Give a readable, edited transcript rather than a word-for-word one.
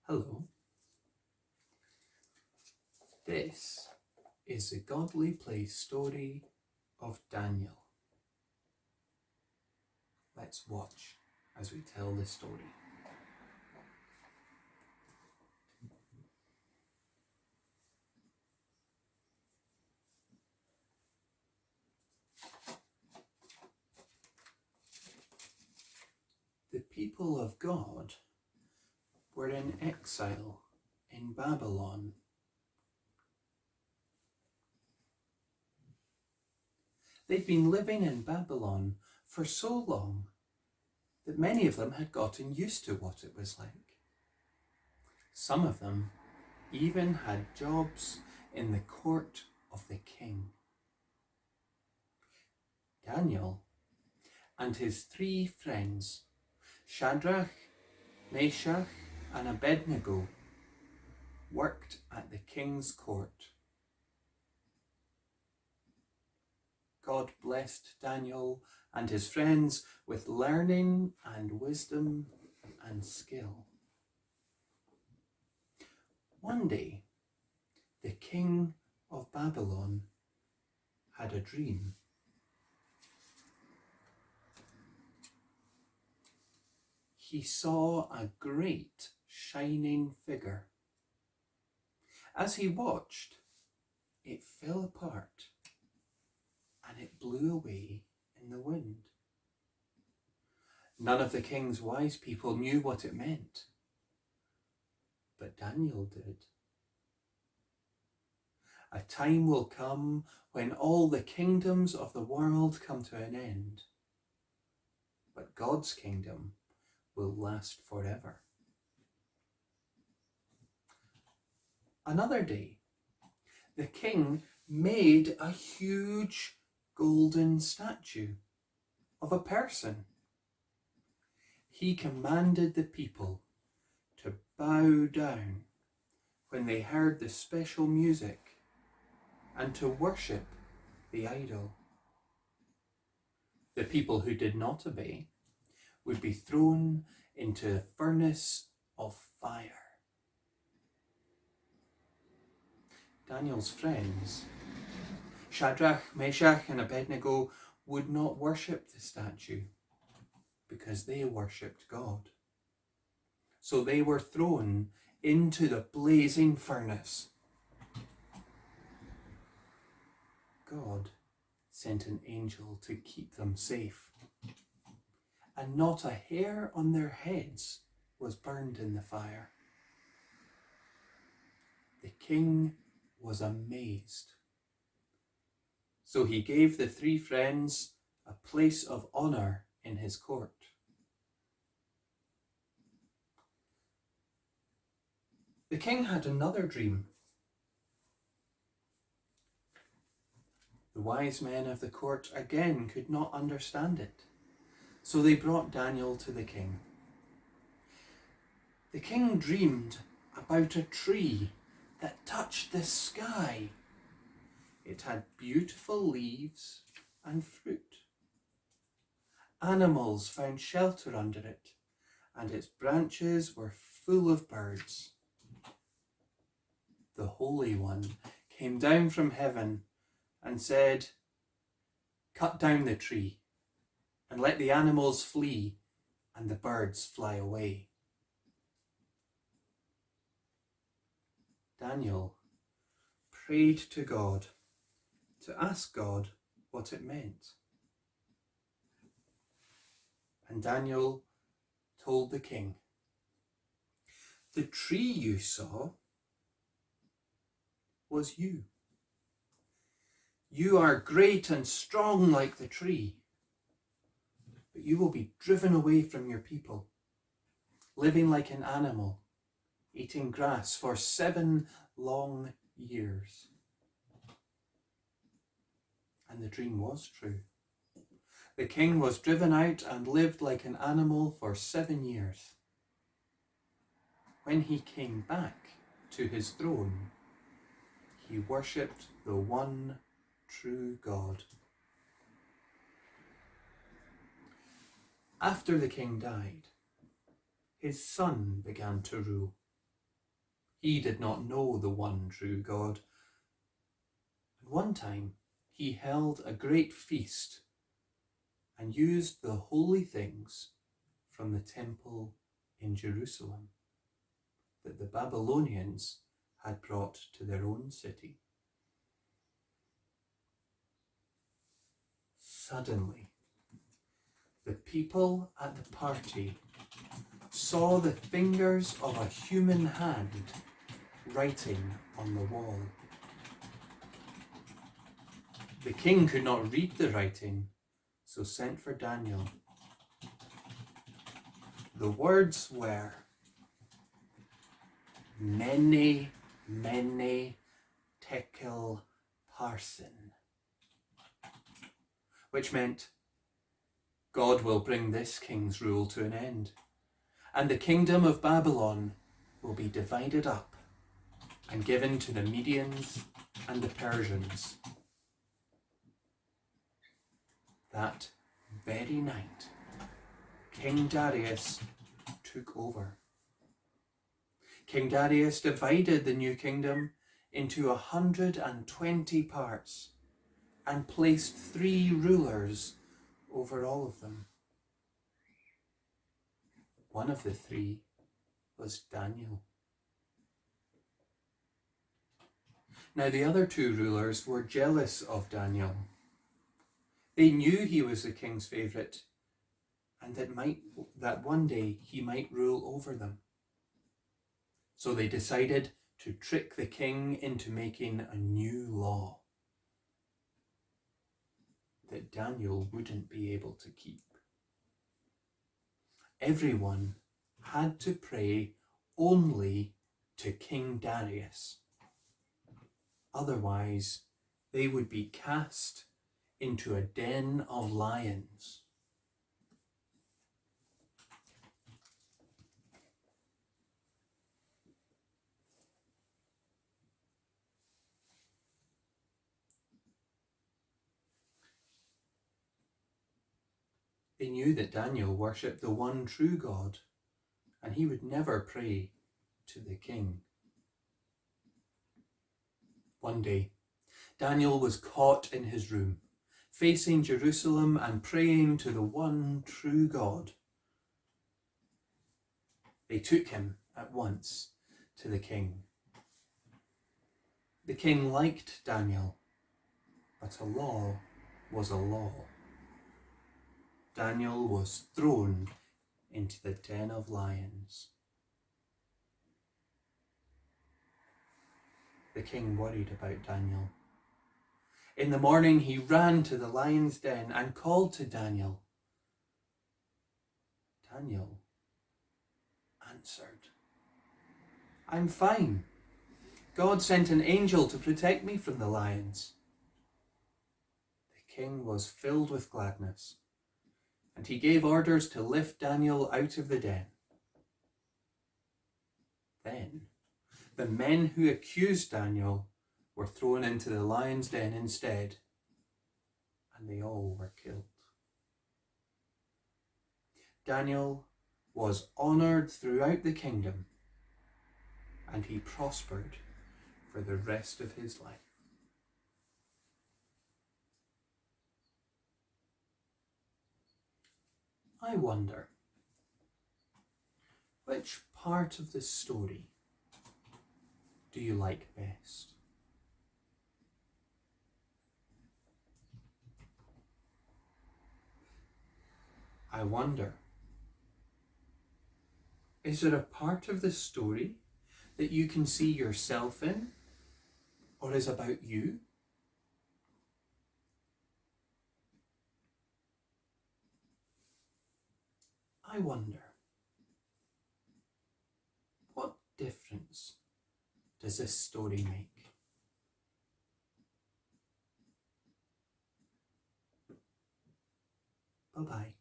Hello. This is the Godly Place story of Daniel. Let's watch as we tell the story. The people of God were in exile in Babylon. They'd been living in Babylon for so long that many of them had gotten used to what it was like. Some of them even had jobs in the court of the king. Daniel and his 3 friends, Shadrach, Meshach, and Abednego, worked at the king's court. God blessed Daniel and his friends with learning and wisdom and skill. One day, the king of Babylon had a dream. He saw a great shining figure. As he watched, it fell apart and it blew away in the wind. None of the king's wise people knew what it meant, but Daniel did. A time will come when all the kingdoms of the world come to an end, but God's kingdom will last forever. Another day, the king made a huge golden statue of a person. He commanded the people to bow down when they heard the special music and to worship the idol. The people who did not obey would be thrown into a furnace of fire. Daniel's friends, Shadrach, Meshach, and Abednego, would not worship the statue because they worshipped God. So they were thrown into the blazing furnace. God sent an angel to keep them safe, and not a hair on their heads was burned in the fire. The king was amazed. So he gave the 3 friends a place of honor in his court. The king had another dream. The wise men of the court again could not understand it, so they brought Daniel to the king. The king dreamed about a tree that touched the sky. It had beautiful leaves and fruit. Animals found shelter under it, and its branches were full of birds. The Holy One came down from heaven and said, "Cut down the tree and let the animals flee and the birds fly away." Daniel prayed to God to ask God what it meant. And Daniel told the king, "The tree you saw was you. You are great and strong like the tree, but you will be driven away from your people, living like an animal, eating grass for 7 long years." And the dream was true. The king was driven out and lived like an animal for 7 years. When he came back to his throne, he worshipped the one true God. After the king died, his son began to rule. He did not know the one true God. And one time he held a great feast and used the holy things from the temple in Jerusalem that the Babylonians had brought to their own city. Suddenly, the people at the party saw the fingers of a human hand writing on the wall. The king could not read the writing, so sent for Daniel. The words were, Mene, Mene, Tekel, Parsin, which meant, God will bring this king's rule to an end, and the kingdom of Babylon will be divided up and given to the Medians and the Persians. That very night, King Darius took over. King Darius divided the new kingdom into 120 parts and placed 3 rulers over all of them. One of the 3 was Daniel. Now the other 2 rulers were jealous of Daniel. They knew he was the king's favourite and that one day he might rule over them. So they decided to trick the king into making a new law that Daniel wouldn't be able to keep. Everyone had to pray only to King Darius. Otherwise, they would be cast into a den of lions. They knew that Daniel worshipped the one true God, and he would never pray to the king. One day, Daniel was caught in his room, facing Jerusalem and praying to the one true God. They took him at once to the king. The king liked Daniel, but a law was a law. Daniel was thrown into the den of lions. The king worried about Daniel. In the morning he ran to the lion's den and called to Daniel. Daniel answered, I'm fine. God sent an angel to protect me from the lions. The king was filled with gladness, and he gave orders to lift Daniel out of the den. Then the men who accused Daniel were thrown into the lion's den instead, and they all were killed. Daniel was honoured throughout the kingdom, and he prospered for the rest of his life. I wonder, which part of the story do you like best? I wonder, is there a part of the story that you can see yourself in, or is about you? I wonder, what difference does this story make? Bye-bye.